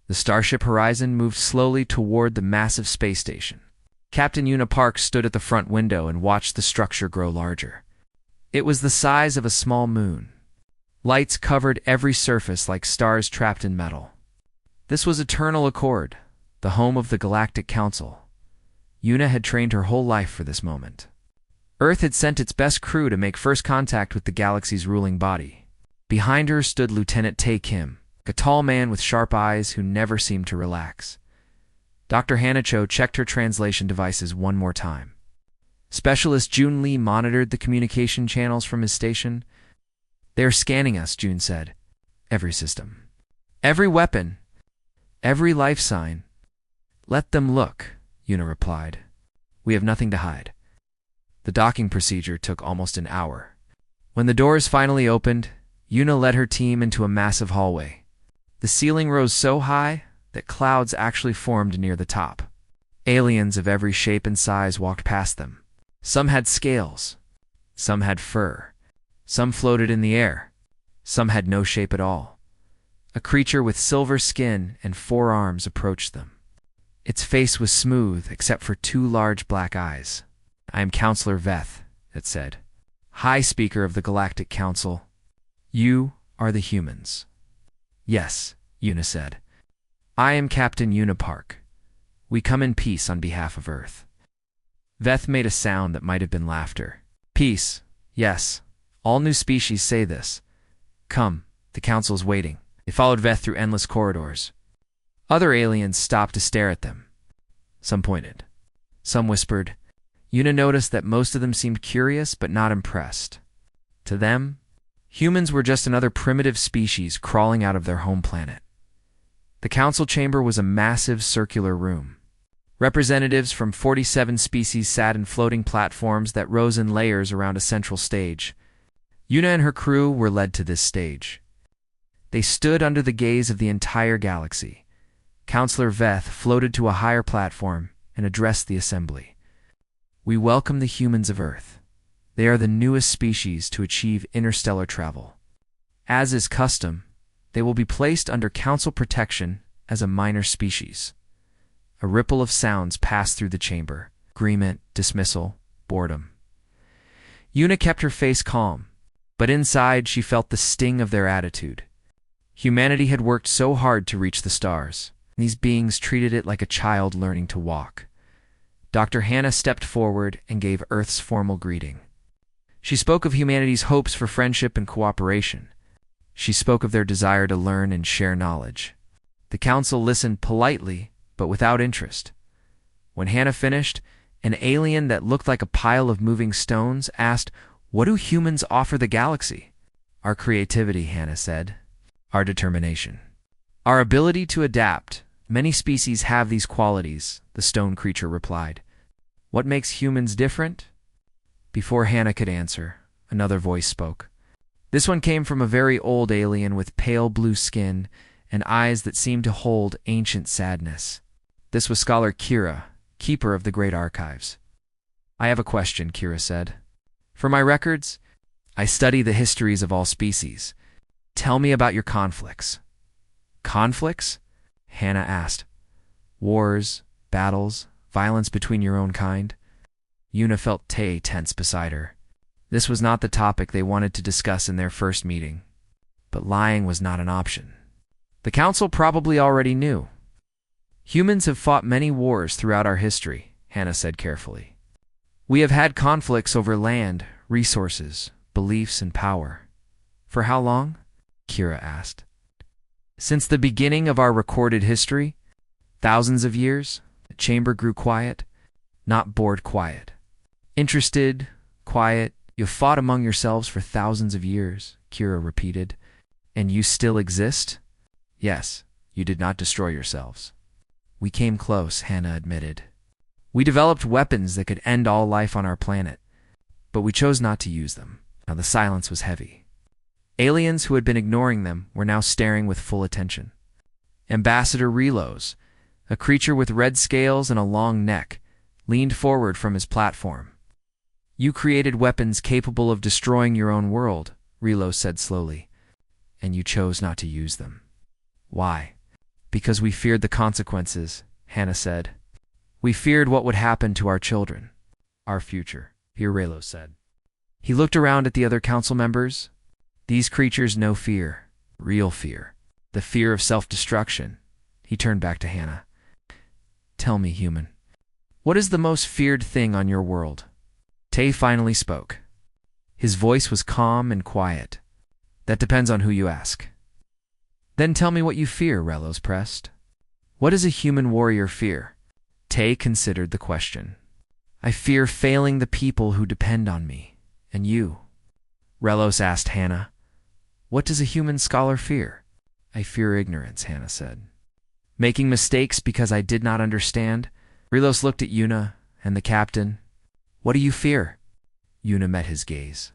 The starship horizon moved slowly toward the massive space station. Captain Una Park stood at the front window and watched the structure grow larger. It was the size of a small moon. Lights covered every surface like stars trapped in metal. This was Eternal Accord, the home of the Galactic Council. Una had trained her whole life for this moment. Earth had sent its best crew to make first contact with the galaxy's ruling body. Behind her stood Lieutenant Tae Kim, a tall man with sharp eyes who never seemed to relax. Dr. Hanacho checked her translation devices one more time. Specialist Jun Lee monitored the communication channels from his station. "They are scanning us," Jun said. "Every system. Every weapon. Every life sign." "Let them look," Una replied. "We have nothing to hide." The docking procedure took almost an hour. When the doors finally opened, Una led her team into a massive hallway. The ceiling rose so high that clouds actually formed near the top. Aliens of every shape and size walked past them. Some had scales. Some had fur. Some floated in the air. Some had no shape at all. A creature with silver skin and 4 arms approached them. Its face was smooth except for 2 large black eyes. "I am Counselor Veth," it said. "High Speaker of the Galactic Council. You are the humans." "Yes," Una said. "I am Captain Una Park. We come in peace on behalf of Earth." Veth made a sound that might have been laughter. "Peace, yes. All new species say this. Come, the Council's waiting." They followed Veth through endless corridors. Other aliens stopped to stare at them. Some pointed. Some whispered. Una noticed that most of them seemed curious but not impressed. To them, humans were just another primitive species crawling out of their home planet. The council chamber was a massive circular room. Representatives from 47 species sat in floating platforms that rose in layers around a central stage. Una and her crew were led to this stage. They stood under the gaze of the entire galaxy. Counselor Veth floated to a higher platform and addressed the assembly. "We welcome the humans of Earth. They are the newest species to achieve interstellar travel. As is custom, they will be placed under council protection as a minor species." A ripple of sounds passed through the chamber. Agreement, dismissal, boredom. Una kept her face calm, but inside she felt the sting of their attitude. Humanity had worked so hard to reach the stars. These beings treated it like a child learning to walk. Dr. Hannah stepped forward and gave Earth's formal greeting. She spoke of humanity's hopes for friendship and cooperation. She spoke of their desire to learn and share knowledge. The council listened politely, but without interest. When Hannah finished, an alien that looked like a pile of moving stones asked, "What do humans offer the galaxy?" "Our creativity," Hannah said. "Our determination. Our ability to adapt. Many species have these qualities," the stone creature replied. "What makes humans different?" Before Hannah could answer, another voice spoke. This one came from a very old alien with pale blue skin and eyes that seemed to hold ancient sadness. This was Scholar Kira, keeper of the Great Archives. "I have a question," Kira said. "For my records, I study the histories of all species. Tell me about your conflicts." "Conflicts?" Hannah asked. "Wars, battles, violence between your own kind?" Una felt Tay tense beside her. This was not the topic they wanted to discuss in their first meeting. But lying was not an option. The council probably already knew. "Humans have fought many wars throughout our history," Hannah said carefully. "We have had conflicts over land, resources, beliefs, and power." "For how long?" Kira asked. "Since the beginning of our recorded history. Thousands of years." The chamber grew quiet, not bored quiet. "Interested, quiet. You've fought among yourselves for thousands of years," Kira repeated. "And you still exist?" "Yes, you did not destroy yourselves." "We came close," Hannah admitted. "We developed weapons that could end all life on our planet, but we chose not to use them." Now the silence was heavy. Aliens who had been ignoring them were now staring with full attention. Ambassador Relos, a creature with red scales and a long neck, leaned forward from his platform. "You created weapons capable of destroying your own world," Relos said slowly, "and you chose not to use them. Why?" Because we feared the consequences, Hannah said. We feared what would happen to our children. Our future, Pirelo said. He looked around at the other council members. These creatures know fear, real fear, the fear of self-destruction. He turned back to Hannah. Tell me, human, what is the most feared thing on your world? Tay finally spoke. His voice was calm and quiet. That depends on who you ask. Then tell me what you fear, Relos pressed. What does a human warrior fear? Tay considered the question. I fear failing the people who depend on me. And you? Relos asked Hannah. What does a human scholar fear? I fear ignorance, Hannah said. Making mistakes because I did not understand? Relos looked at Yuna and the captain. What do you fear? Yuna met his gaze.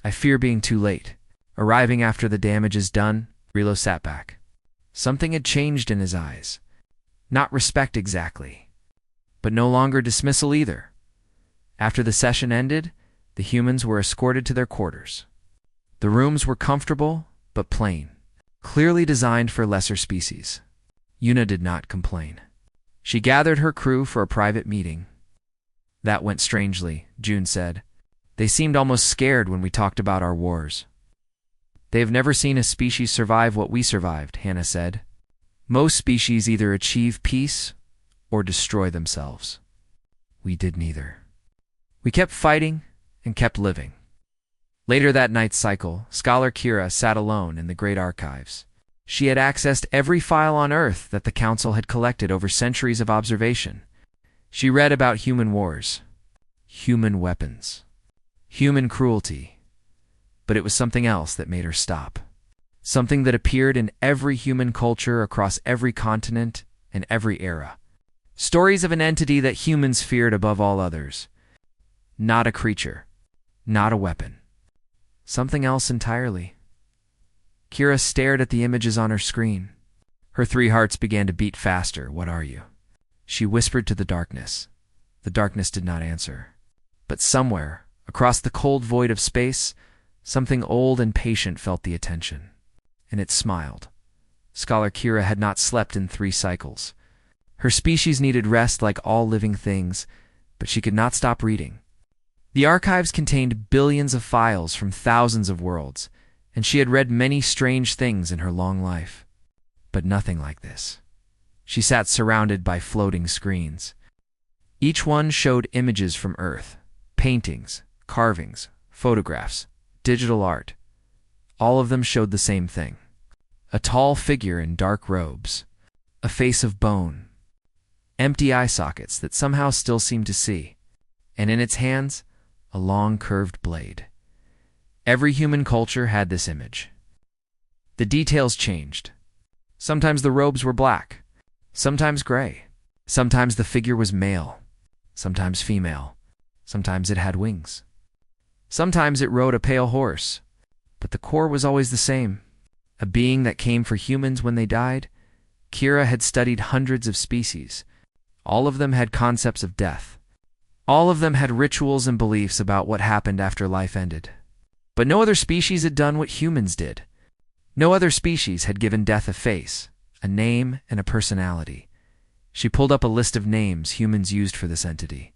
I fear being too late. Arriving after the damage is done, Relos sat back. Something had changed in his eyes. Not respect exactly, but no longer dismissal either. After the session ended, the humans were escorted to their quarters. The rooms were comfortable, but plain, clearly designed for lesser species. Yuna did not complain. She gathered her crew for a private meeting. That went strangely, June said. They seemed almost scared when we talked about our wars. They have never seen a species survive what we survived, Hannah said. Most species either achieve peace or destroy themselves. We did neither. We kept fighting and kept living. Later that night's cycle, Scholar Kira sat alone in the Great Archives. She had accessed every file on Earth that the Council had collected over centuries of observation. She read about human wars, human weapons, human cruelty. But it was something else that made her stop. Something that appeared in every human culture across every continent and every era. Stories of an entity that humans feared above all others. Not a creature, not a weapon. Something else entirely. Kira stared at the images on her screen. Her 3 hearts began to beat faster. What are you? She whispered to the darkness. The darkness did not answer. But somewhere, across the cold void of space, something old and patient felt the attention. And it smiled. Scholar Kira had not slept in 3 cycles. Her species needed rest like all living things, but she could not stop reading. The archives contained billions of files from thousands of worlds, and she had read many strange things in her long life. But nothing like this. She sat surrounded by floating screens. Each one showed images from Earth, paintings, carvings, photographs, digital art. All of them showed the same thing. A tall figure in dark robes, a face of bone, empty eye sockets that somehow still seemed to see, and in its hands, a long curved blade. Every human culture had this image. The details changed. Sometimes the robes were black, sometimes gray. Sometimes the figure was male, sometimes female. Sometimes it had wings. Sometimes it rode a pale horse, but the core was always the same. A being that came for humans when they died. Kira had studied hundreds of species. All of them had concepts of death. All of them had rituals and beliefs about what happened after life ended. But no other species had done what humans did. No other species had given death a face, a name, and a personality. She pulled up a list of names humans used for this entity.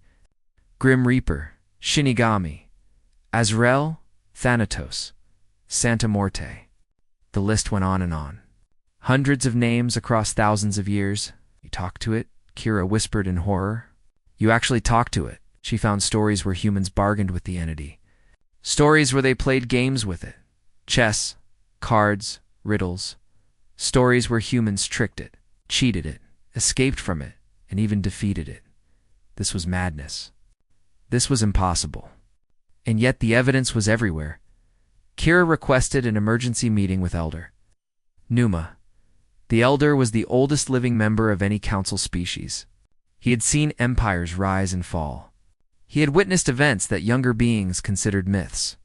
Grim Reaper, Shinigami, Azrael, Thanatos, Santa Morte. The list went on and on. Hundreds of names across thousands of years. You talked to it? Kira whispered in horror. You actually talked to it. She found stories where humans bargained with the entity. Stories where they played games with it. Chess, cards, riddles. Stories where humans tricked it, cheated it, escaped from it, and even defeated it. This was madness. This was impossible. And yet the evidence was everywhere. Kira requested an emergency meeting with Elder Numa. The Elder was the oldest living member of any council species. He had seen empires rise and fall. He had witnessed events that younger beings considered myths.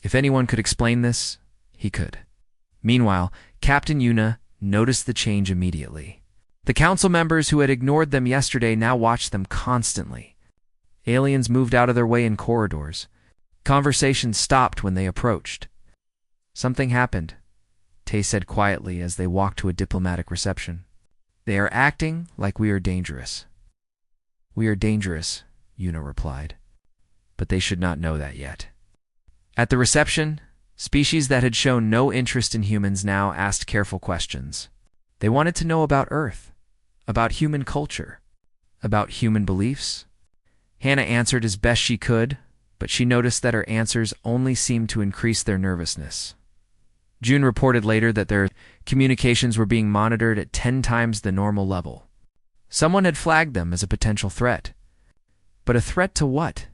If anyone could explain this, he could. Meanwhile, Captain Yuna noticed the change immediately. The council members who had ignored them yesterday now watched them constantly. Aliens moved out of their way in corridors. Conversations stopped when they approached. Something happened, Tay said quietly as they walked to a diplomatic reception. They are acting like we are dangerous. We are dangerous, Una replied, but they should not know that yet. At the reception, species that had shown no interest in humans now asked careful questions. They wanted to know about Earth, about human culture, about human beliefs. Hannah answered as best she could, but she noticed that her answers only seemed to increase their nervousness. June reported later that their communications were being monitored at 10 times the normal level. Someone had flagged them as a potential threat. But a threat to what?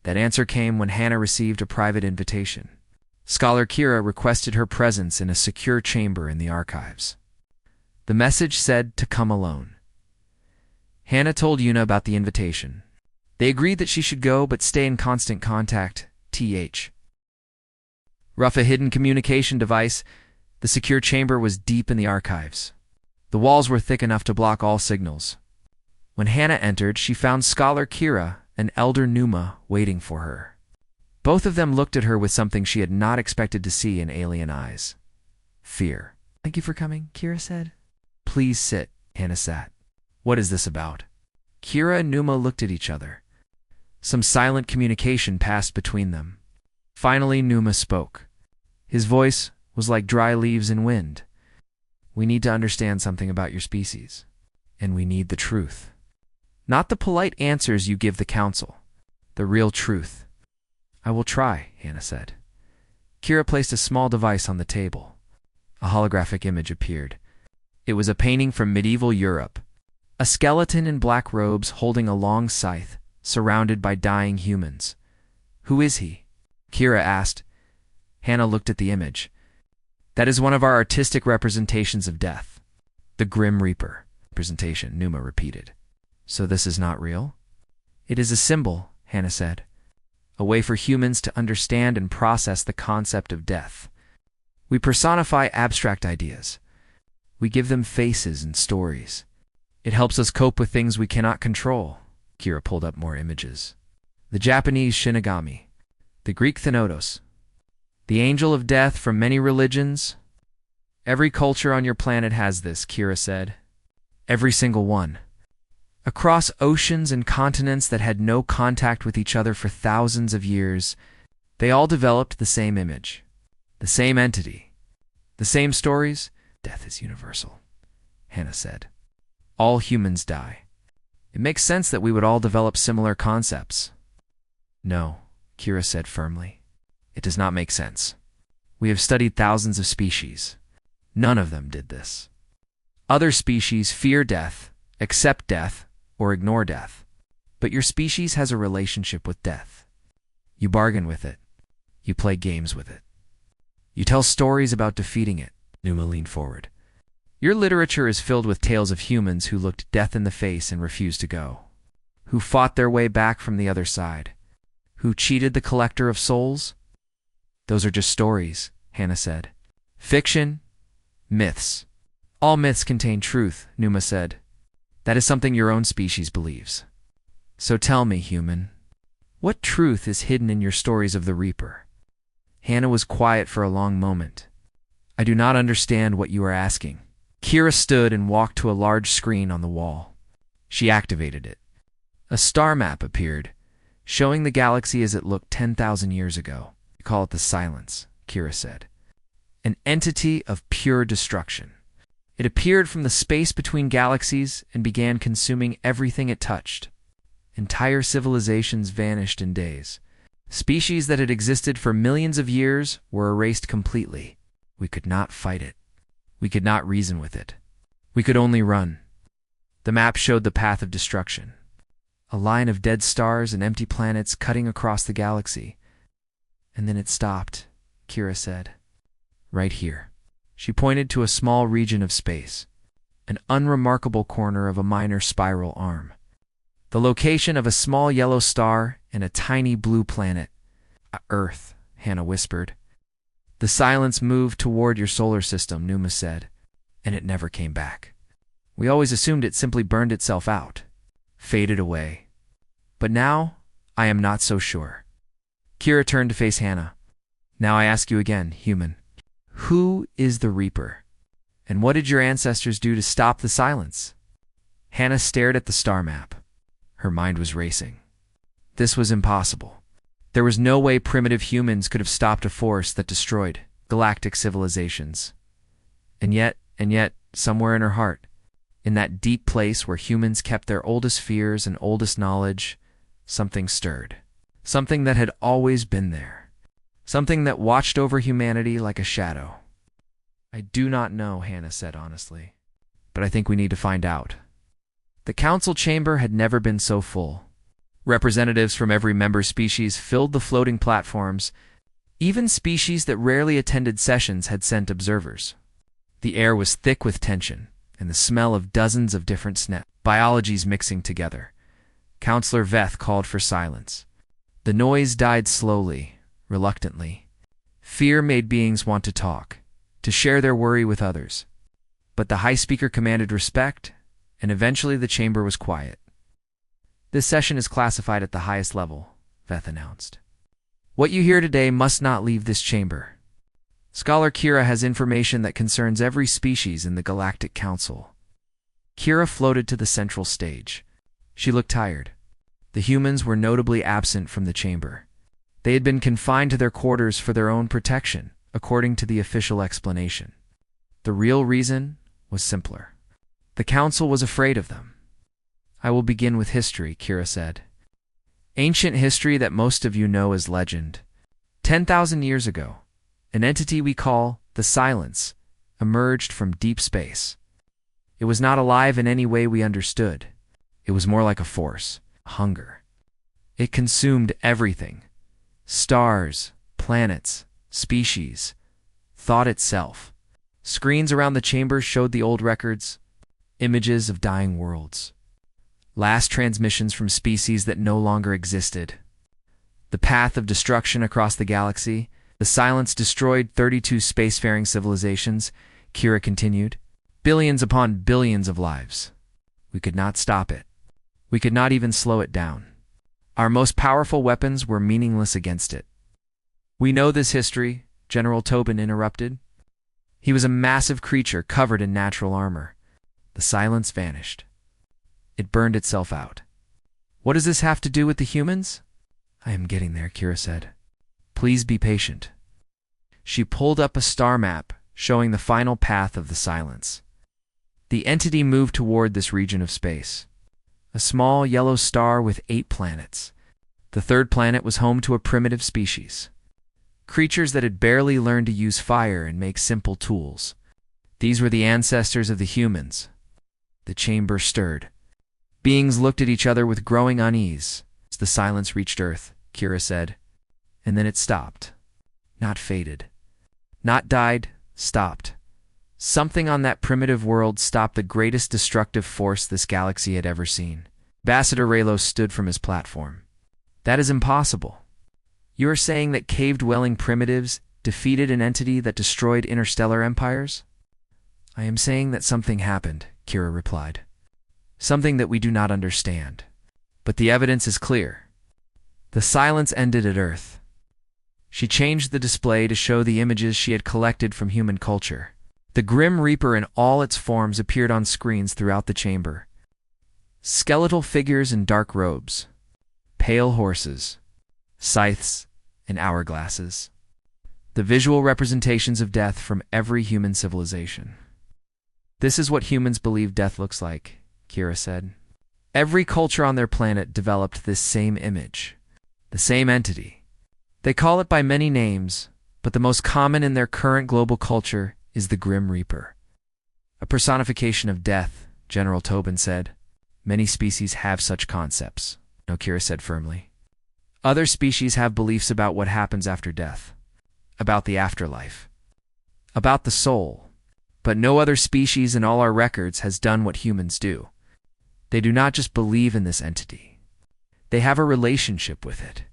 That answer came when Hannah received a private invitation. Scholar Kira requested her presence in a secure chamber in the archives. The message said to come alone. Hannah told Una about the invitation. They agreed that she should go but stay in constant contact, th. Rough a hidden communication device, the secure chamber was deep in the archives. The walls were thick enough to block all signals. When Hannah entered, she found Scholar Kira and Elder Numa waiting for her. Both of them looked at her with something she had not expected to see in alien eyes. Fear. "Thank you for coming," Kira said. "Please sit," Hannah sat. "What is this about?" Kira and Numa looked at each other. Some silent communication passed between them. Finally, Numa spoke. His voice was like dry leaves in wind. "We need to understand something about your species, and we need the truth. Not the polite answers you give the council, the real truth." "I will try," Hannah said. Kira placed a small device on the table. A holographic image appeared. It was a painting from medieval Europe. A skeleton in black robes holding a long scythe, surrounded by dying humans. "Who is he?" Kira asked. Hannah looked at the image. "That is one of our artistic representations of death. The Grim Reaper." "Representation," Numa repeated. "So this is not real?" "It is a symbol," Hannah said. "A way for humans to understand and process the concept of death. We personify abstract ideas. We give them faces and stories. It helps us cope with things we cannot control." Kira pulled up more images. The Japanese Shinigami, the Greek Thanatos, the Angel of Death from many religions. "Every culture on your planet has this," Kira said. "Every single one. Across oceans and continents that had no contact with each other for thousands of years, they all developed the same image, the same entity, the same stories." "Death is universal," Hannah said. "All humans die. It makes sense that we would all develop similar concepts." "No," Kira said firmly. "It does not make sense. We have studied thousands of species. None of them did this. Other species fear death, accept death, or ignore death. But your species has a relationship with death. You bargain with it. You play games with it. You tell stories about defeating it." Numa leaned forward. "Your literature is filled with tales of humans who looked death in the face and refused to go, who fought their way back from the other side, who cheated the collector of souls." "Those are just stories," Hannah said. "Fiction, myths. All myths contain truth," Numa said. "That is something your own species believes. So tell me, human, what truth is hidden in your stories of the Reaper?" Hannah was quiet for a long moment. "I do not understand what you are asking." Kira stood and walked to a large screen on the wall. She activated it. A star map appeared, showing the galaxy as it looked 10,000 years ago. "You call it the Silence," Kira said. "An entity of pure destruction. It appeared from the space between galaxies and began consuming everything it touched. Entire civilizations vanished in days. Species that had existed for millions of years were erased completely. We could not fight it. We could not reason with it. We could only run." The map showed the path of destruction. A line of dead stars and empty planets cutting across the galaxy. "And then it stopped," Kira said. "Right here." She pointed to a small region of space, an unremarkable corner of a minor spiral arm. The location of a small yellow star and a tiny blue planet. "Earth," Hannah whispered. "The Silence moved toward your solar system," Numa said, "and it never came back. We always assumed it simply burned itself out, faded away. But now, I am not so sure." Kira turned to face Hannah. "Now I ask you again, human. Who is the Reaper?" And what did your ancestors do to stop the silence? Hannah stared at the star map. Her mind was racing. This was impossible. There was no way primitive humans could have stopped a force that destroyed galactic civilizations. And yet, somewhere in her heart, in that deep place where humans kept their oldest fears and oldest knowledge, something stirred. Something that had always been there. Something that watched over humanity like a shadow. I do not know, Hannah said honestly. But I think we need to find out. The council chamber had never been so full. Representatives from every member species filled the floating platforms. Even species that rarely attended sessions had sent observers. The air was thick with tension, and the smell of dozens of different biologies mixing together. Counselor Veth called for silence. The noise died slowly, reluctantly. Fear made beings want to talk, to share their worry with others. But the High Speaker commanded respect, and eventually the chamber was quiet. This session is classified at the highest level, Veth announced. What you hear today must not leave this chamber. Scholar Kira has information that concerns every species in the Galactic Council. Kira floated to the central stage. She looked tired. The humans were notably absent from the chamber. They had been confined to their quarters for their own protection, according to the official explanation. The real reason was simpler. The council was afraid of them. I will begin with history, Kira said. Ancient history that most of you know as legend. 10,000 years ago, an entity we call the Silence emerged from deep space. It was not alive in any way we understood. It was more like a force, hunger. It consumed everything. Stars, planets, species, thought itself. Screens around the chamber showed the old records, images of dying worlds. Last transmissions from species that no longer existed. The path of destruction across the galaxy, the Silence destroyed 32 spacefaring civilizations, Kira continued. Billions upon billions of lives. We could not stop it. We could not even slow it down. Our most powerful weapons were meaningless against it. We know this history, General Tobin interrupted. He was a massive creature covered in natural armor. The Silence vanished. It burned itself out. What does this have to do with the humans? I am getting there, Kira said. Please be patient. She pulled up a star map showing the final path of the Silence. The entity moved toward this region of space. A small yellow star with 8 planets. The third planet was home to a primitive species. Creatures that had barely learned to use fire and make simple tools. These were the ancestors of the humans. The chamber stirred. Beings looked at each other with growing unease. As the Silence reached Earth, Kira said. And then it stopped. Not faded. Not died, stopped. Something on that primitive world stopped the greatest destructive force this galaxy had ever seen. Ambassador Raylos stood from his platform. That is impossible. You are saying that cave-dwelling primitives defeated an entity that destroyed interstellar empires? I am saying that something happened, Kira replied. Something that we do not understand. But the evidence is clear. The Silence ended at Earth. She changed the display to show the images she had collected from human culture. The Grim Reaper in all its forms appeared on screens throughout the chamber. Skeletal figures in dark robes. Pale horses. Scythes and hourglasses. The visual representations of death from every human civilization. This is what humans believe death looks like, Kira said. Every culture on their planet developed this same image, the same entity. They call it by many names, but the most common in their current global culture is the Grim Reaper. A personification of death, General Tobin said. Many species have such concepts, Kira said firmly. Other species have beliefs about what happens after death, about the afterlife, about the soul, but no other species in all our records has done what humans do. They do not just believe in this entity. They have a relationship with it.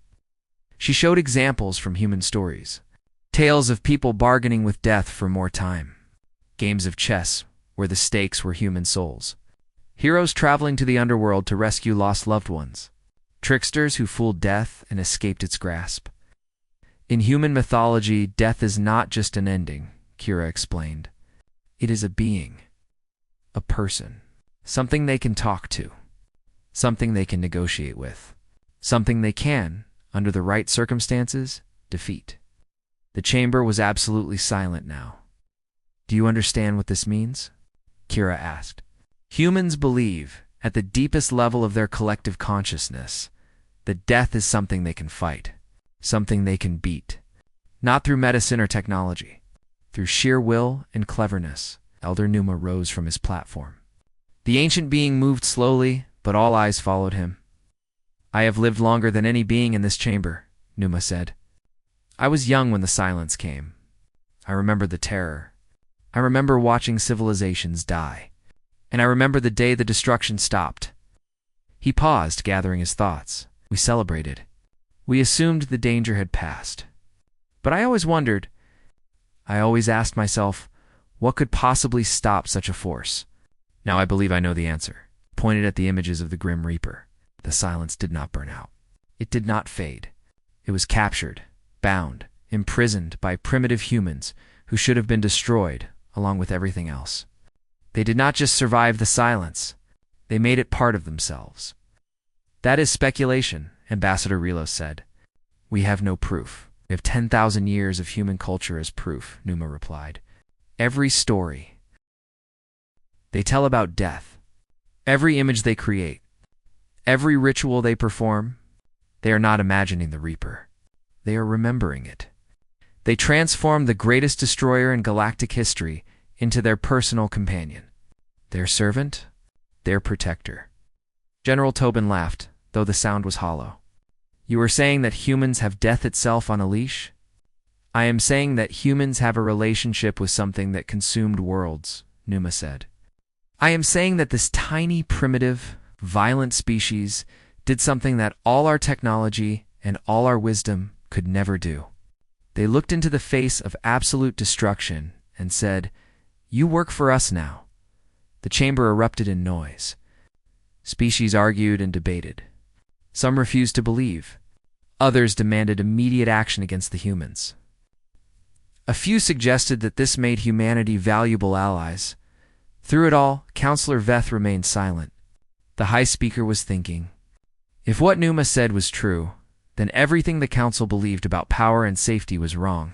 She showed examples from human stories. Tales of people bargaining with death for more time. Games of chess where the stakes were human souls. Heroes traveling to the underworld to rescue lost loved ones. Tricksters who fooled death and escaped its grasp. In human mythology, death is not just an ending, Kira explained. It is a being, a person, something they can talk to, something they can negotiate with, something they can, under the right circumstances, defeat. The chamber was absolutely silent now. Do you understand what this means? Kira asked. Humans believe, at the deepest level of their collective consciousness, that death is something they can fight, something they can beat. Not through medicine or technology, through sheer will and cleverness. Elder Numa rose from his platform. The ancient being moved slowly, but all eyes followed him. I have lived longer than any being in this chamber, Numa said. I was young when the silence came. I remember the terror. I remember watching civilizations die. And I remember the day the destruction stopped. He paused, gathering his thoughts. We celebrated. We assumed the danger had passed. But I always wondered, I always asked myself, what could possibly stop such a force? Now I believe I know the answer. Pointed at the images of the Grim Reaper. The silence did not burn out. It did not fade. It was captured, bound, imprisoned by primitive humans who should have been destroyed, along with everything else. They did not just survive the silence. They made it part of themselves. That is speculation, Ambassador Relos said. We have no proof. We have 10,000 years of human culture as proof, Numa replied. Every story they tell about death, every image they create, every ritual they perform, they are not imagining the Reaper. They are remembering it. They transform the greatest destroyer in galactic history into their personal companion, their servant, their protector. General Tobin laughed, though the sound was hollow. You are saying that humans have death itself on a leash? I am saying that humans have a relationship with something that consumed worlds, Numa said. I am saying that this tiny, primitive, violent species did something that all our technology and all our wisdom could never do. They looked into the face of absolute destruction and said, You work for us now. The chamber erupted in noise. Species argued and debated. Some refused to believe. Others demanded immediate action against the humans. A few suggested that this made humanity valuable allies. Through it all, Counselor Veth remained silent. The High Speaker was thinking. If what Numa said was true, then everything the Council believed about power and safety was wrong.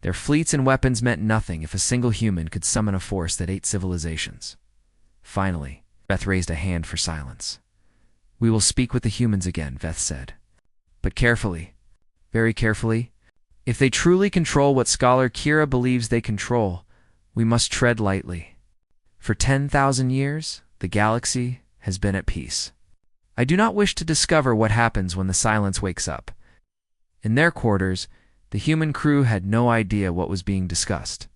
Their fleets and weapons meant nothing if a single human could summon a force that ate civilizations. Finally, Veth raised a hand for silence. We will speak with the humans again, Veth said. But carefully, very carefully. If they truly control what Scholar Kira believes they control, we must tread lightly. For 10,000 years, the galaxy has been at peace. I do not wish to discover what happens when the silence wakes up. In their quarters, the human crew had no idea what was being discussed.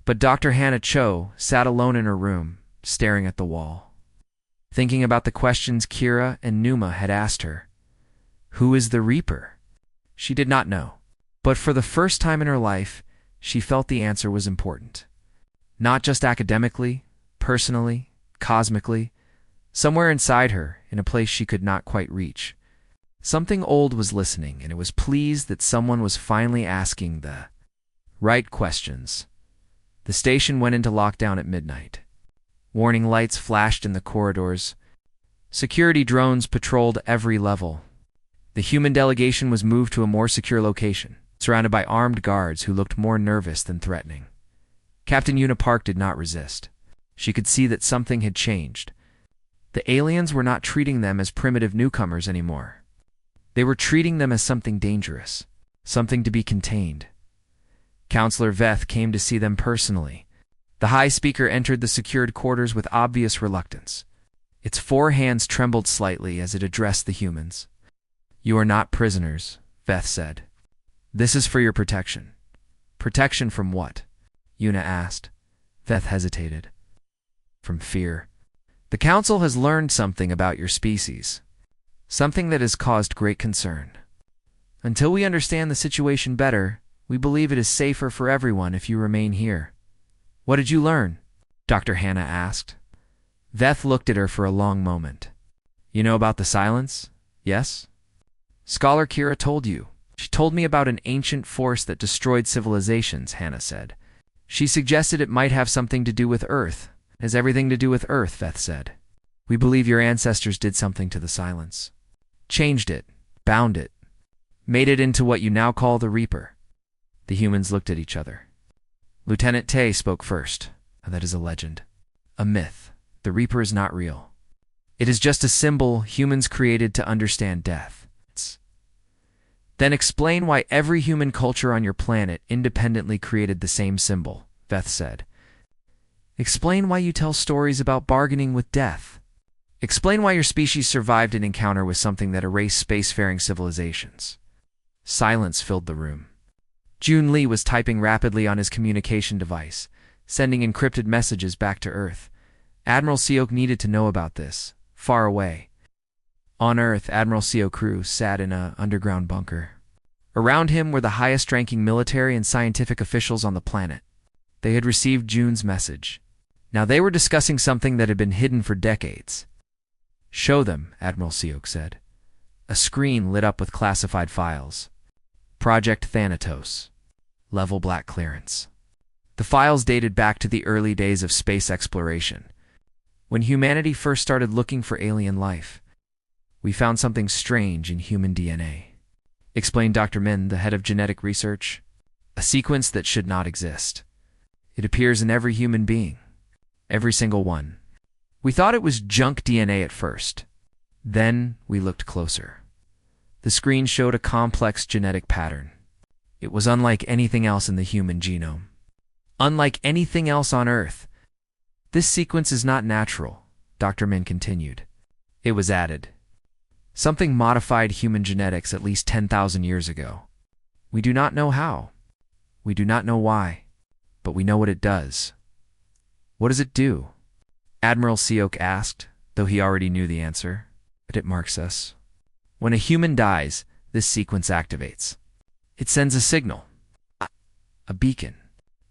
But Dr. Hannah Cho sat alone in her room, staring at the wall, thinking about the questions Kira and Numa had asked her. Who is the Reaper? She did not know. But for the first time in her life, she felt the answer was important. Not just academically, personally, cosmically. Somewhere inside her, in a place she could not quite reach, something old was listening, and it was pleased that someone was finally asking the right questions. The station went into lockdown at midnight. Warning lights flashed in the corridors. Security drones patrolled every level. The human delegation was moved to a more secure location, surrounded by armed guards who looked more nervous than threatening. Captain Una Park did not resist. She could see that something had changed. The aliens were not treating them as primitive newcomers anymore. They were treating them as something dangerous, something to be contained. Counselor Veth came to see them personally. The High Speaker entered the secured quarters with obvious reluctance. Its 4 hands trembled slightly as it addressed the humans. You are not prisoners, Veth said. This is for your protection. Protection from what? Una asked. Veth hesitated. From fear. The Council has learned something about your species. Something that has caused great concern. Until we understand the situation better, we believe it is safer for everyone if you remain here. What did you learn? Dr. Hannah asked. Veth looked at her for a long moment. You know about the silence? Yes? Scholar Kira told you. She told me about an ancient force that destroyed civilizations, Hannah said. She suggested it might have something to do with Earth. It has everything to do with Earth, Veth said. We believe your ancestors did something to the silence. Changed it, bound it, made it into what you now call the Reaper. The humans looked at each other. Lieutenant Tay spoke first. That is a legend. A myth. The Reaper is not real. It is just a symbol humans created to understand death. Then explain why every human culture on your planet independently created the same symbol, Veth said. Explain why you tell stories about bargaining with death. Explain why your species survived an encounter with something that erased spacefaring civilizations. Silence filled the room. Jun Lee was typing rapidly on his communication device, sending encrypted messages back to Earth. Admiral Seok needed to know about this, far away. On Earth, Admiral Seok Crew sat in an underground bunker. Around him were the highest-ranking military and scientific officials on the planet. They had received Jun's message. Now they were discussing something that had been hidden for decades. Show them, Admiral Seok said. A screen lit up with classified files. Project Thanatos. Level black clearance. The files dated back to the early days of space exploration, when humanity first started looking for alien life. We found something strange in human DNA, explained Dr. Min, the head of genetic research. A sequence that should not exist. It appears in every human being. Every single one. We thought it was junk DNA at first. Then we looked closer. The screen showed a complex genetic pattern. It was unlike anything else in the human genome. Unlike anything else on Earth. This sequence is not natural, Dr. Min continued. It was added. Something modified human genetics at least 10,000 years ago. We do not know how. We do not know why. But we know what it does. What does it do? Admiral Seok asked, though he already knew the answer. But it marks us. When a human dies, this sequence activates. It sends a signal. A beacon.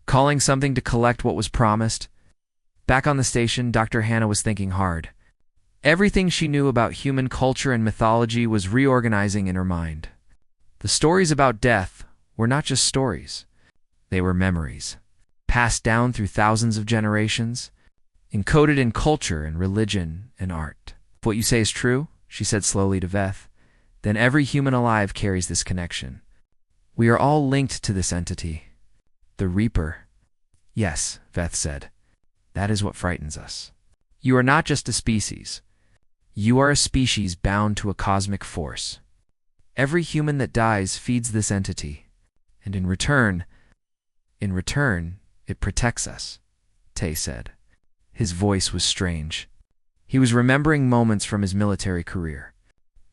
Calling something to collect what was promised. Back on the station, Dr. Hannah was thinking hard. Everything she knew about human culture and mythology was reorganizing in her mind. The stories about death were not just stories. They were memories, passed down through thousands of generations, encoded in culture and religion and art. If what you say is true, she said slowly to Veth, then every human alive carries this connection. We are all linked to this entity. The Reaper. Yes, Veth said. That is what frightens us. You are not just a species. You are a species bound to a cosmic force. Every human that dies feeds this entity, and in return, it protects us, Tay said. His voice was strange. He was remembering moments from his military career.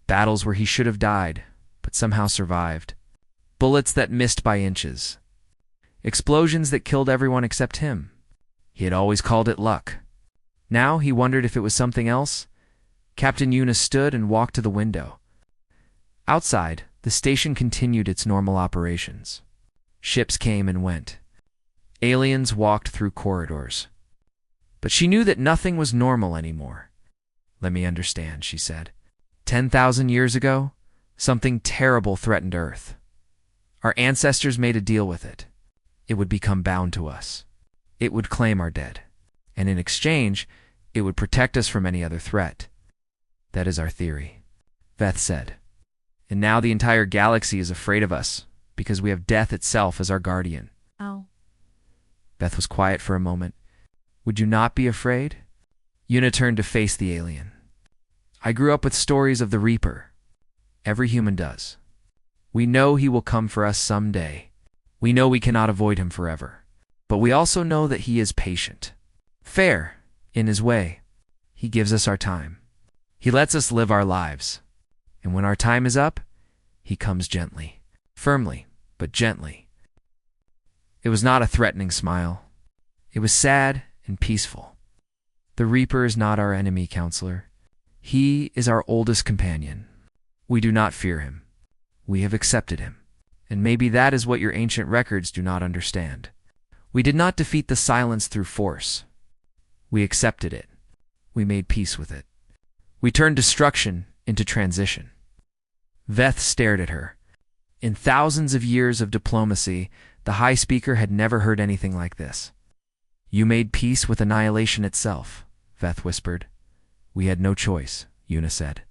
Battles where he should have died, but somehow survived. Bullets that missed by inches. Explosions that killed everyone except him. He had always called it luck. Now he wondered if it was something else. Captain Yuna stood and walked to the window. Outside, the station continued its normal operations. Ships came and went. Aliens walked through corridors. But she knew that nothing was normal anymore. Let me understand, she said. 10,000 years ago, something terrible threatened Earth. Our ancestors made a deal with it. It would become bound to us. It would claim our dead. And in exchange, it would protect us from any other threat. That is our theory, Veth said. And now the entire galaxy is afraid of us, because we have death itself as our guardian. Oh. Veth was quiet for a moment. Would you not be afraid? Yuna turned to face the alien. I grew up with stories of the Reaper. Every human does. We know he will come for us someday. We know we cannot avoid him forever. But we also know that he is patient. Fair, in his way. He gives us our time. He lets us live our lives. And when our time is up, he comes gently. Firmly, but gently. It was not a threatening smile. It was sad and peaceful. The Reaper is not our enemy, counselor. He is our oldest companion. We do not fear him. We have accepted him. And maybe that is what your ancient records do not understand. We did not defeat the silence through force. We accepted it. We made peace with it. We turned destruction into transition. Veth stared at her. In thousands of years of diplomacy, The High Speaker had never heard anything like this. "You made peace with annihilation itself," Veth whispered. "We had no choice," Una said.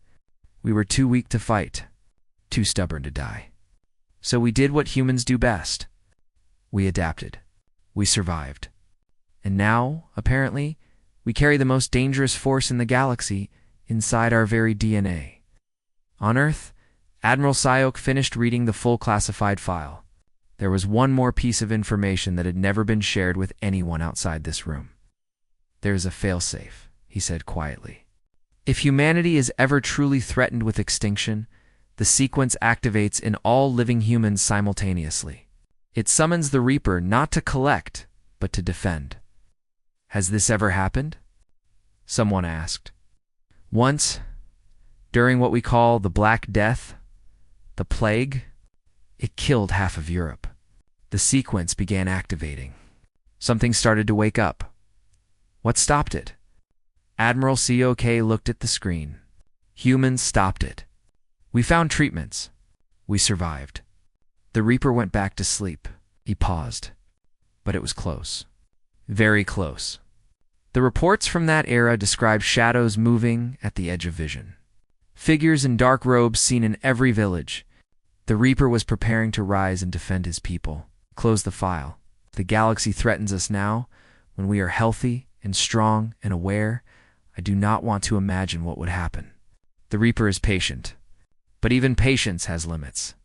"We were too weak to fight, too stubborn to die. So we did what humans do best. We adapted. We survived. And now, apparently, we carry the most dangerous force in the galaxy inside our very DNA." On Earth, Admiral Syok finished reading the full classified file. There was one more piece of information that had never been shared with anyone outside this room. "There is a failsafe," he said quietly. "If humanity is ever truly threatened with extinction, the sequence activates in all living humans simultaneously. It summons the Reaper not to collect, but to defend." "Has this ever happened?" someone asked. "Once, during what we call the Black Death, the plague, it killed half of Europe. The sequence began activating. Something started to wake up. What stopped it?" Admiral COK looked at the screen. "Humans stopped it. We found treatments. We survived. The Reaper went back to sleep." He paused. But it was close. Very close. The reports from that era describe shadows moving at the edge of vision. Figures in dark robes seen in every village. The Reaper was preparing to rise and defend his people. Close the file. The galaxy threatens us now, when we are healthy and strong and aware. I do not want to imagine what would happen. The Reaper is patient, but even patience has limits.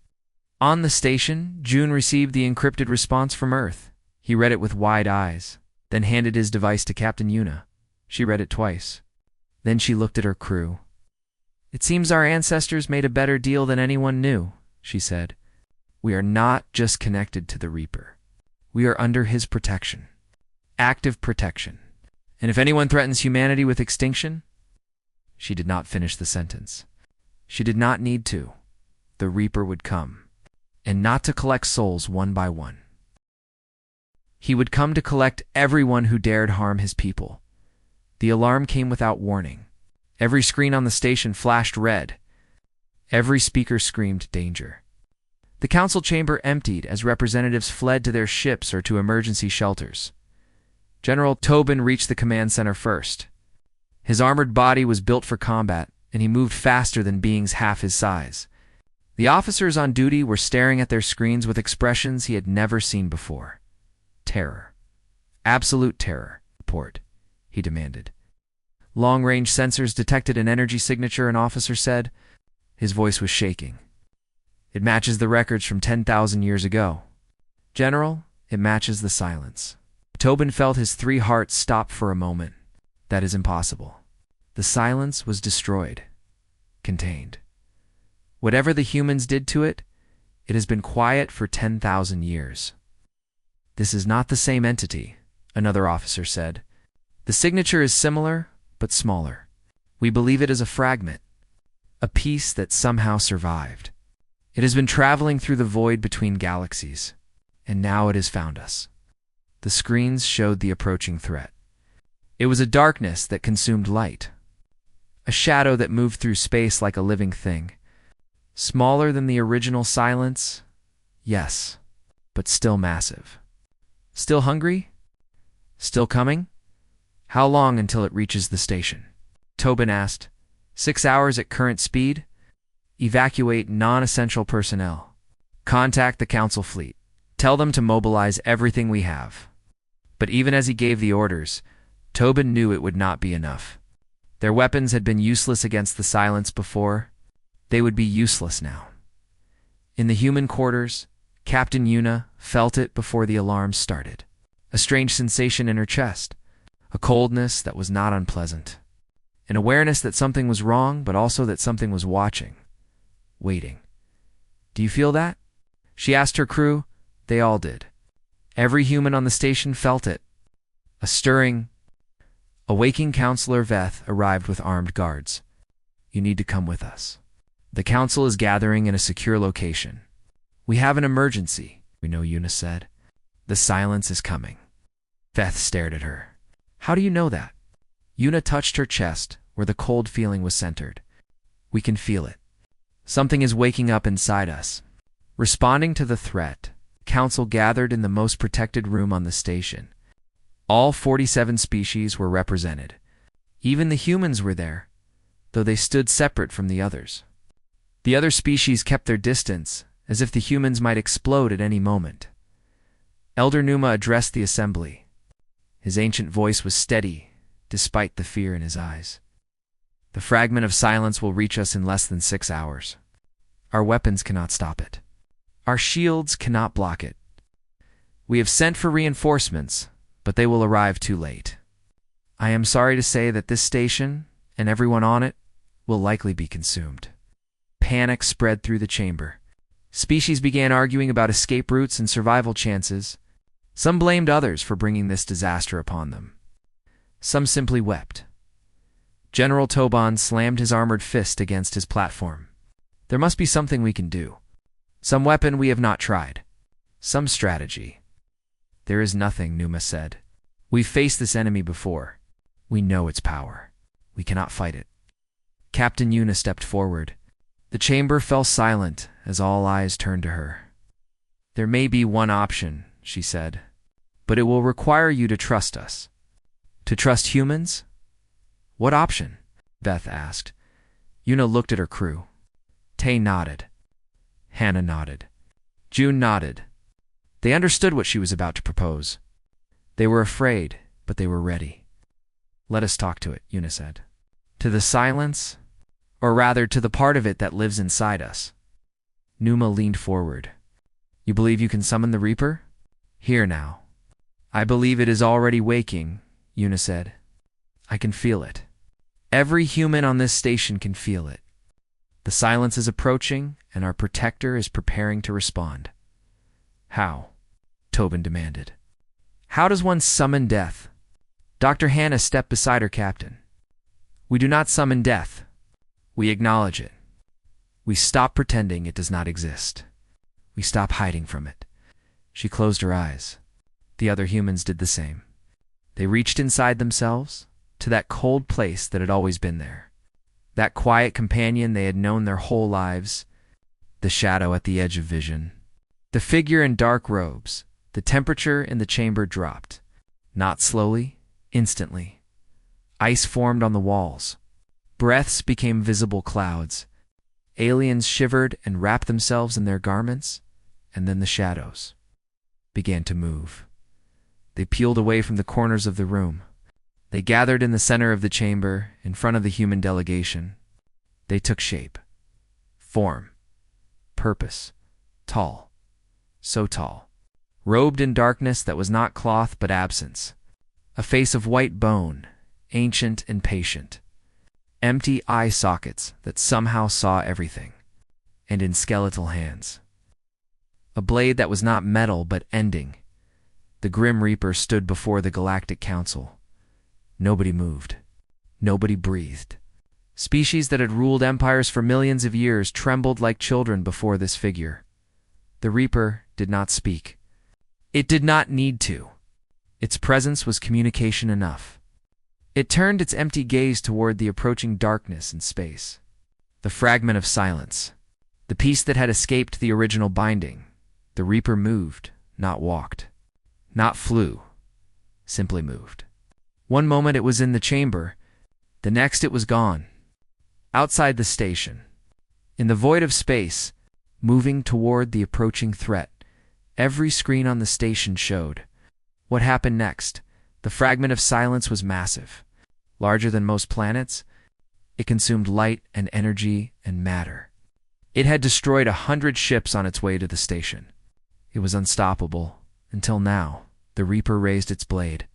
On the station, June received the encrypted response from Earth. He read it with wide eyes, then handed his device to Captain Una. She read it twice. Then she looked at her crew. "It seems our ancestors made a better deal than anyone knew," she said. "We are not just connected to the Reaper. We are under his protection. Active protection. And if anyone threatens humanity with extinction..." She did not finish the sentence. She did not need to. The Reaper would come. And not to collect souls one by one. He would come to collect everyone who dared harm his people. The alarm came without warning. Every screen on the station flashed red. Every speaker screamed danger. The council chamber emptied as representatives fled to their ships or to emergency shelters. General Tobin reached the command center first. His armored body was built for combat, and he moved faster than beings half his size. The officers on duty were staring at their screens with expressions he had never seen before. "Terror. Absolute terror. Report," he demanded. Long-range sensors detected an energy signature, an officer said. His voice was shaking. "It matches the records from 10,000 years ago. General, it matches the silence." Tobin felt his 3 hearts stop for a moment. "That is impossible." The silence was destroyed, contained. Whatever the humans did to it, it has been quiet for 10,000 years. "This is not the same entity," another officer said. "The signature is similar, but smaller. We believe it is a fragment, a piece that somehow survived. It has been traveling through the void between galaxies, and now it has found us." The screens showed the approaching threat. It was a darkness that consumed light, a shadow that moved through space like a living thing. Smaller than the original silence, yes, but still massive. Still hungry? Still coming? How long until it reaches the station? Tobin asked. 6 hours at current speed? Evacuate non-essential personnel. Contact the council fleet. Tell them to mobilize everything we have. But even as he gave the orders, Tobin knew it would not be enough. Their weapons had been useless against the silence before. They would be useless now. In the human quarters, Captain Una felt it before the alarm started. A strange sensation in her chest. A coldness that was not unpleasant. An awareness that something was wrong, but also that something was watching. Waiting. "Do you feel that?" She asked her crew. They all did. Every human on the station felt it. A stirring. Awaking Counselor Veth arrived with armed guards. "You need to come with us. The council is gathering in a secure location. We have an emergency," we know, Una said. "The silence is coming." Veth stared at her. "How do you know that?" Una touched her chest, where the cold feeling was centered. "We can feel it. Something is waking up inside us, responding to the threat. Council gathered in the most protected room on the station. All 47 species were represented. Even the humans were there, though they stood separate from the others. The other species kept their distance, as if the humans might explode at any moment. Elder Numa addressed the assembly. His ancient voice was steady, despite the fear in his eyes. The fragment of silence will reach us in less than 6 hours. Our weapons cannot stop it. Our shields cannot block it. We have sent for reinforcements, but they will arrive too late. I am sorry to say that this station, and everyone on it, will likely be consumed. Panic spread through the chamber. Species began arguing about escape routes and survival chances. Some blamed others for bringing this disaster upon them. Some simply wept. General Toban slammed his armored fist against his platform. There must be something we can do. Some weapon we have not tried. Some strategy. There is nothing, Numa said. We've faced this enemy before. We know its power. We cannot fight it. Captain Yuna stepped forward. The chamber fell silent as all eyes turned to her. There may be one option, she said, but it will require you to trust us. To trust humans? What option? Beth asked. Yuna looked at her crew. Tay nodded. Hannah nodded. June nodded. They understood what she was about to propose. They were afraid, but they were ready. Let us talk to it, Yuna said. To the silence, or rather to the part of it that lives inside us. Numa leaned forward. You believe you can summon the Reaper? Here now. I believe it is already waking, Yuna said. I can feel it. Every human on this station can feel it. The silence is approaching, and our protector is preparing to respond. How? Tobin demanded. How does one summon death? Dr. Hannah stepped beside her captain. We do not summon death. We acknowledge it. We stop pretending it does not exist. We stop hiding from it. She closed her eyes. The other humans did the same. They reached inside themselves, to that cold place that had always been there. That quiet companion they had known their whole lives. The shadow at the edge of vision. The figure in dark robes. The temperature in the chamber dropped. Not slowly, instantly. Ice formed on the walls. Breaths became visible clouds. Aliens shivered and wrapped themselves in their garments, and then the shadows began to move. They peeled away from the corners of the room. They gathered in the center of the chamber, in front of the human delegation. They took shape, form, purpose, tall, so tall, robed in darkness that was not cloth but absence, a face of white bone, ancient and patient, empty eye sockets that somehow saw everything, and in skeletal hands. A blade that was not metal but ending. The Grim Reaper stood before the Galactic Council. Nobody moved. Nobody breathed. Species that had ruled empires for millions of years trembled like children before this figure. The Reaper did not speak. It did not need to. Its presence was communication enough. It turned its empty gaze toward the approaching darkness and space. The fragment of silence. The piece that had escaped the original binding. The Reaper moved, not walked. Not flew. Simply moved. One moment it was in the chamber. The next it was gone. Outside the station. In the void of space, moving toward the approaching threat. Every screen on the station showed. What happened next? The fragment of silence was massive. Larger than most planets, it consumed light and energy and matter. It had destroyed 100 ships on its way to the station. It was unstoppable, until now. The Reaper raised its blade.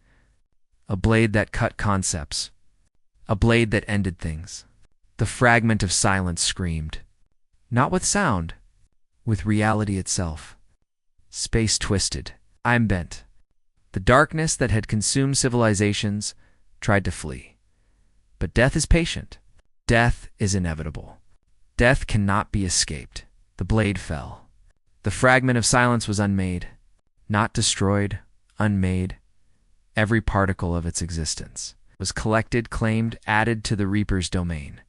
A blade that cut concepts. A blade that ended things. The fragment of silence screamed. Not with sound, with reality itself. Space twisted. I'm bent. The darkness that had consumed civilizations tried to flee. But death is patient. Death is inevitable. Death cannot be escaped. The blade fell. The fragment of silence was unmade. Not destroyed, unmade. Every particle of its existence was collected, claimed, added to the Reaper's domain.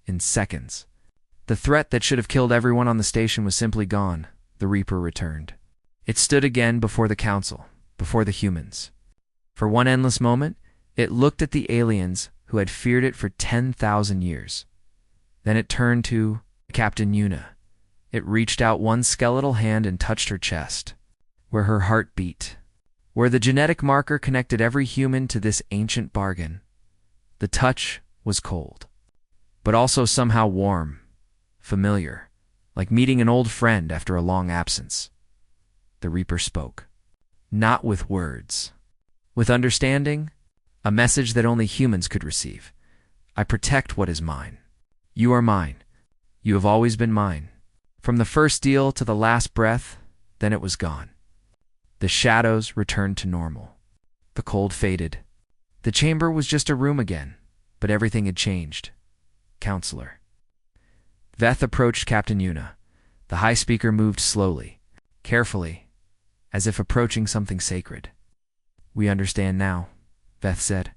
In seconds. The threat that should have killed everyone on the station was simply gone. The Reaper returned. It stood again before the council, before the humans. For one endless moment, it looked at the aliens who had feared it for 10,000 years. Then it turned to Captain Yuna. It reached out one skeletal hand and touched her chest, where her heart beat, where the genetic marker connected every human to this ancient bargain. The touch was cold, but also somehow warm, familiar, like meeting an old friend after a long absence. The Reaper spoke, not with words, with understanding, a message that only humans could receive. I protect what is mine. You are mine. You have always been mine. From the first deal to the last breath, then it was gone. The shadows returned to normal. The cold faded. The chamber was just a room again, but everything had changed. Counselor. Veth approached Captain Yuna. The High Speaker moved slowly, carefully, as if approaching something sacred. We understand now, Veth said,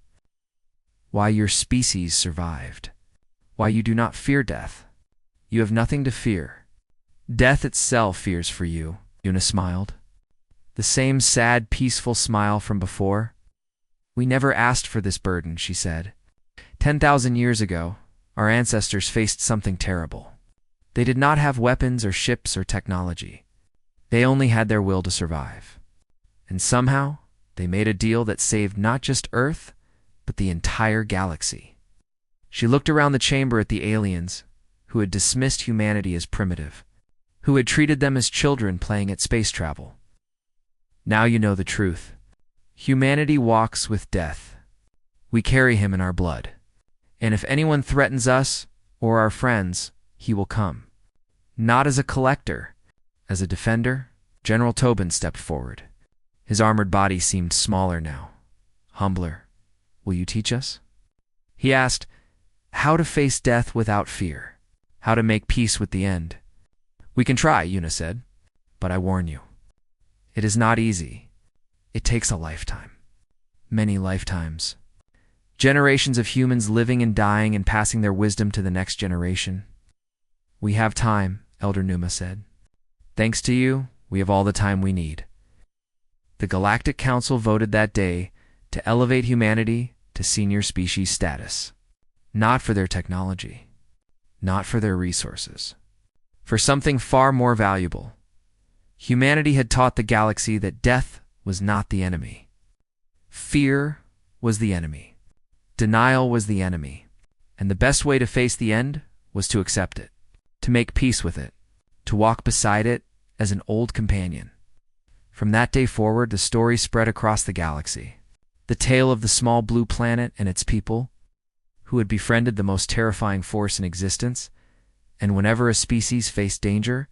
why your species survived, why you do not fear death. You have nothing to fear. Death itself fears for you, Yuna smiled. The same sad, peaceful smile from before. We never asked for this burden, she said. 10,000 years ago, our ancestors faced something terrible. They did not have weapons or ships or technology. They only had their will to survive. And somehow, they made a deal that saved not just Earth, but the entire galaxy. She looked around the chamber at the aliens, who had dismissed humanity as primitive, who had treated them as children playing at space travel. Now you know the truth. Humanity walks with death. We carry him in our blood. And if anyone threatens us or our friends, he will come. Not as a collector, as a defender. General Tobin stepped forward. His armored body seemed smaller now, humbler. Will you teach us? He asked, how to face death without fear, how to make peace with the end. We can try, Yuna said, but I warn you, it is not easy. It takes a lifetime. Many lifetimes. Generations of humans living and dying and passing their wisdom to the next generation. We have time, Elder Numa said. Thanks to you, we have all the time we need. The Galactic Council voted that day to elevate humanity to senior species status. Not for their technology, not for their resources, for something far more valuable. Humanity had taught the galaxy that death was not the enemy. Fear was the enemy. Denial was the enemy. And the best way to face the end was to accept it, to make peace with it, to walk beside it as an old companion. From that day forward, the story spread across the galaxy. The tale of the small blue planet and its people, who had befriended the most terrifying force in existence, and whenever a species faced danger,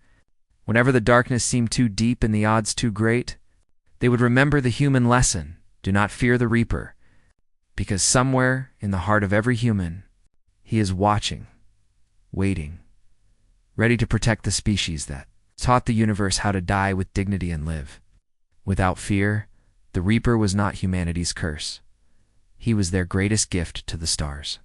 whenever the darkness seemed too deep and the odds too great, they would remember the human lesson, do not fear the Reaper, because somewhere in the heart of every human, he is watching, waiting, ready to protect the species that taught the universe how to die with dignity and live. Without fear, the Reaper was not humanity's curse. He was their greatest gift to the stars.